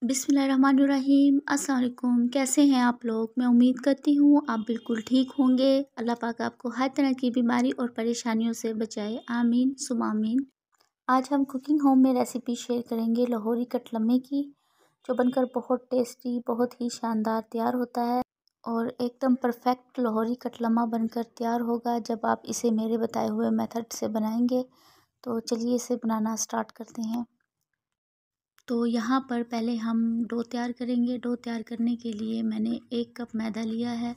बिस्मिल्लाहिर्रहमानिर्रहीम। अस्सलाम वालेकुम। कैसे हैं आप लोग? मैं उम्मीद करती हूँ आप बिल्कुल ठीक होंगे। अल्लाह पाक आपको हर तरह की बीमारी और परेशानियों से बचाए, आमीन सुम्मा आमीन। आज हम कुकिंग होम में रेसिपी शेयर करेंगे लाहौरी कटलम्मे की, जो बनकर बहुत टेस्टी, बहुत ही शानदार तैयार होता है और एकदम परफेक्ट लाहौरी कटलम्मा बनकर तैयार होगा जब आप इसे मेरे बताए हुए मेथड से बनाएंगे। तो चलिए इसे बनाना स्टार्ट करते हैं। तो यहाँ पर पहले हम डो तैयार करेंगे। डो तैयार करने के लिए मैंने 1 कप मैदा लिया है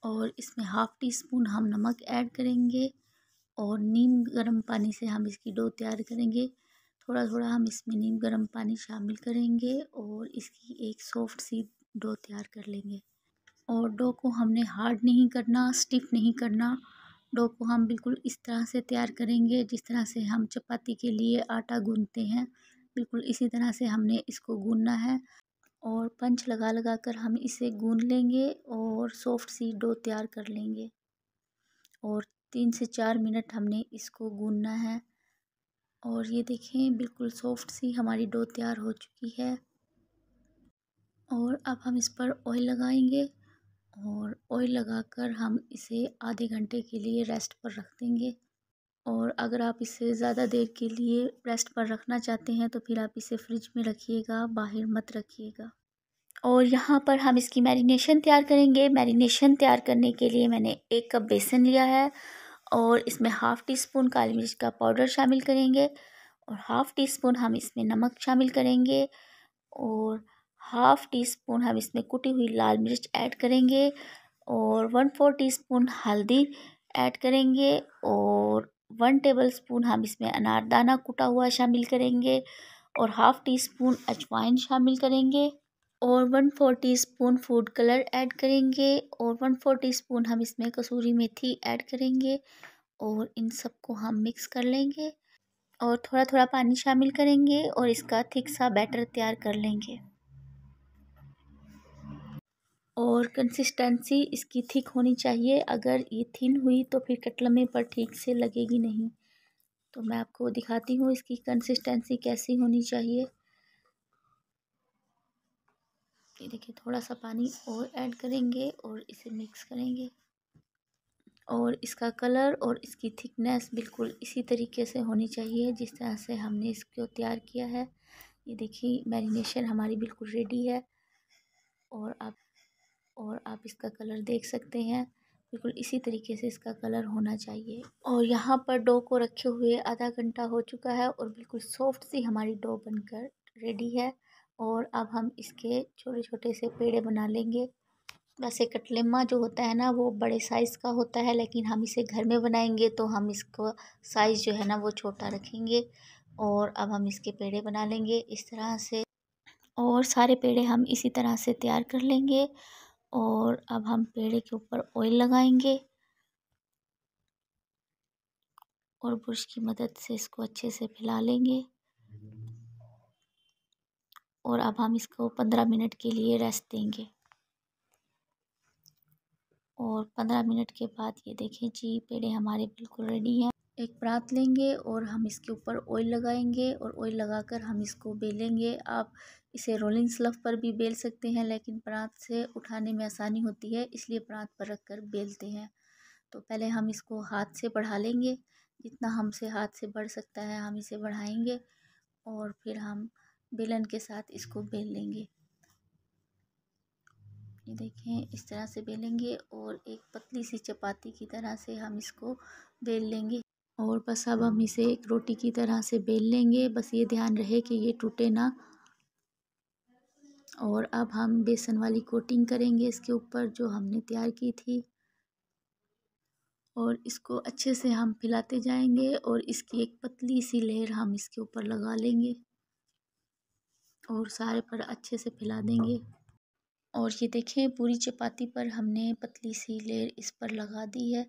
और इसमें हाफ़ टी स्पून हम नमक ऐड करेंगे और नीम गर्म पानी से हम इसकी डो तैयार करेंगे। थोड़ा थोड़ा हम इसमें नीम गर्म पानी शामिल करेंगे और इसकी एक सॉफ्ट सी डो तैयार कर लेंगे। और डो को हमने हार्ड नहीं करना, स्टिफ नहीं करना। डो को हम बिल्कुल इस तरह से तैयार करेंगे जिस तरह से हम चपाती के लिए आटा गूंथते हैं, बिल्कुल इसी तरह से हमने इसको गूंथना है। और पंच लगा लगा कर हम इसे गूंथ लेंगे और सॉफ्ट सी डो तैयार कर लेंगे। और 3 से 4 मिनट हमने इसको गूंथना है। और ये देखें बिल्कुल सॉफ्ट सी हमारी डो तैयार हो चुकी है। और अब हम इस पर ऑयल लगाएंगे और ऑयल लगाकर हम इसे आधे घंटे के लिए रेस्ट पर रख देंगे। और अगर आप इसे ज़्यादा देर के लिए रेस्ट पर रखना चाहते हैं तो फिर आप इसे फ्रिज में रखिएगा, बाहर मत रखिएगा। और यहाँ पर हम इसकी मैरिनेशन तैयार करेंगे। मैरिनेशन तैयार करने के लिए मैंने 1 कप बेसन लिया है और इसमें हाफ़ टी स्पून काली मिर्च का पाउडर शामिल करेंगे और हाफ़ टी स्पून हम इसमें नमक शामिल करेंगे और हाफ़ टी स्पून हम इसमें कुटी हुई लाल मिर्च ऐड करेंगे और 1/4 टीस्पून हल्दी ऐड करेंगे और 1 टेबलस्पून हम इसमें अनारदाना कुटा हुआ शामिल करेंगे और हाफ़ टी स्पून अजवाइन शामिल करेंगे और 1/4 टीस्पून फूड कलर ऐड करेंगे और 1/4 टीस्पून हम इसमें कसूरी मेथी ऐड करेंगे और इन सबको हम मिक्स कर लेंगे और थोड़ा थोड़ा पानी शामिल करेंगे और इसका थिक सा बैटर तैयार कर लेंगे। और कंसिस्टेंसी इसकी थिक होनी चाहिए। अगर ये थिन हुई तो फिर कटलम्मे पर ठीक से लगेगी नहीं। तो मैं आपको दिखाती हूँ इसकी कंसिस्टेंसी कैसी होनी चाहिए। ये देखिए थोड़ा सा पानी और ऐड करेंगे और इसे मिक्स करेंगे और इसका कलर और इसकी थिकनेस बिल्कुल इसी तरीके से होनी चाहिए जिस तरह से हमने इसको तैयार किया है। ये देखिए मैरिनेशन हमारी बिल्कुल रेडी है और आप इसका कलर देख सकते हैं, बिल्कुल इसी तरीके से इसका कलर होना चाहिए। और यहाँ पर डो को रखे हुए आधा घंटा हो चुका है और बिल्कुल सॉफ्ट सी हमारी डो बनकर रेडी है। और अब हम इसके छोटे छोटे से पेड़े बना लेंगे। वैसे कटलेम्मा जो होता है ना वो बड़े साइज़ का होता है, लेकिन हम इसे घर में बनाएंगे तो हम इसको साइज़ जो है ना वो छोटा रखेंगे। और अब हम इसके पेड़े बना लेंगे इस तरह से और सारे पेड़े हम इसी तरह से तैयार कर लेंगे। और अब हम पेड़े के ऊपर ऑयल लगाएंगे और ब्रश की मदद से इसको अच्छे से फैला लेंगे। और अब हम इसको 15 मिनट के लिए रेस्ट देंगे। और 15 मिनट के बाद ये देखें जी पेड़े हमारे बिल्कुल रेडी हैं। एक परात लेंगे और हम इसके ऊपर ऑयल लगाएंगे और ऑयल लगाकर हम इसको बेलेंगे। आप इसे रोलिंग स्लफ पर भी बेल सकते हैं, लेकिन परात से उठाने में आसानी होती है इसलिए परात पर रख कर बेलते हैं। तो पहले हम इसको हाथ से बढ़ा लेंगे, जितना हमसे हाथ से बढ़ सकता है हम इसे बढ़ाएंगे और फिर हम बेलन के साथ इसको बेल लेंगे। ये देखें इस तरह से बेलेंगे और एक पतली सी चपाती की तरह से हम इसको बेल लेंगे। और बस अब हम इसे एक रोटी की तरह से बेल लेंगे, बस ये ध्यान रहे कि ये टूटे ना। और अब हम बेसन वाली कोटिंग करेंगे इसके ऊपर जो हमने तैयार की थी और इसको अच्छे से हम फैलाते जाएंगे और इसकी एक पतली सी लेयर हम इसके ऊपर लगा लेंगे और सारे पर अच्छे से फैला देंगे। और ये देखें पूरी चपाती पर हमने पतली सी लेयर इस पर लगा दी है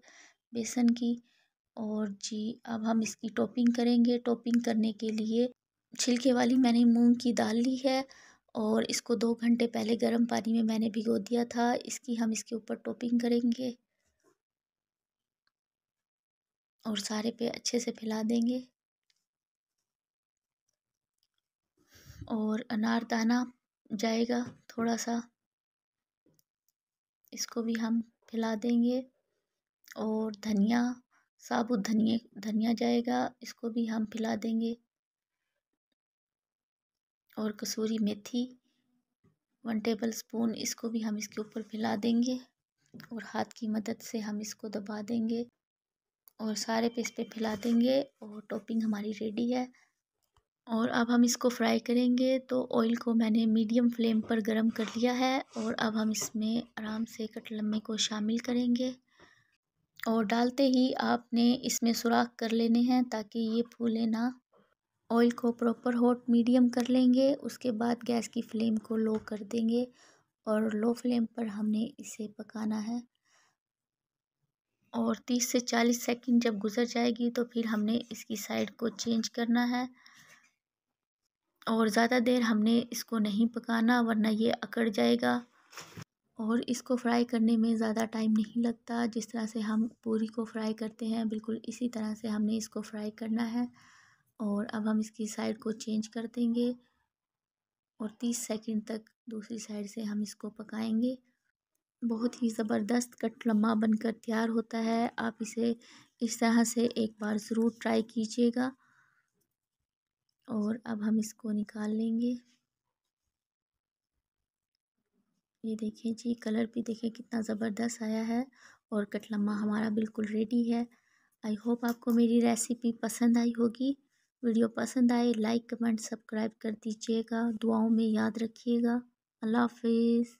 बेसन की। और जी अब हम इसकी टॉपिंग करेंगे। टॉपिंग करने के लिए छिलके वाली मैंने मूंग की दाल ली है और इसको 2 घंटे पहले गर्म पानी में मैंने भिगो दिया था। इसकी हम इसके ऊपर टॉपिंग करेंगे और सारे पे अच्छे से फैला देंगे। और अनारदाना जाएगा थोड़ा सा, इसको भी हम फैला देंगे। और धनिया, साबुत धनिया जाएगा, इसको भी हम फैला देंगे। और कसूरी मेथी 1 टेबल स्पून, इसको भी हम इसके ऊपर फैला देंगे और हाथ की मदद से हम इसको दबा देंगे और सारे पे इस पे फैला देंगे और टॉपिंग हमारी रेडी है। और अब हम इसको फ्राई करेंगे। तो ऑयल को मैंने मीडियम फ्लेम पर गरम कर लिया है और अब हम इसमें आराम से कटलम्मे को शामिल करेंगे। और डालते ही आपने इसमें सुराख कर लेने हैं ताकि ये फूले ना। ऑयल को प्रॉपर हॉट मीडियम कर लेंगे, उसके बाद गैस की फ्लेम को लो कर देंगे और लो फ्लेम पर हमने इसे पकाना है। और 30 से 40 सेकंड जब गुजर जाएगी तो फिर हमने इसकी साइड को चेंज करना है। और ज़्यादा देर हमने इसको नहीं पकाना वरना ये अकड़ जाएगा। और इसको फ्राई करने में ज़्यादा टाइम नहीं लगता, जिस तरह से हम पूरी को फ्राई करते हैं बिल्कुल इसी तरह से हमने इसको फ्राई करना है। और अब हम इसकी साइड को चेंज कर देंगे और 30 सेकंड तक दूसरी साइड से हम इसको पकाएंगे। बहुत ही ज़बरदस्त कटलम्मा बनकर तैयार होता है। आप इसे इस तरह से एक बार ज़रूर ट्राई कीजिएगा। और अब हम इसको निकाल लेंगे। ये देखिए जी, कलर भी देखिए कितना ज़बरदस्त आया है और कटलम्मा हमारा बिल्कुल रेडी है। आई होप आपको मेरी रेसिपी पसंद आई होगी। वीडियो पसंद आए लाइक कमेंट सब्सक्राइब कर दीजिएगा। दुआओं में याद रखिएगा। अल्लाह हाफिज़।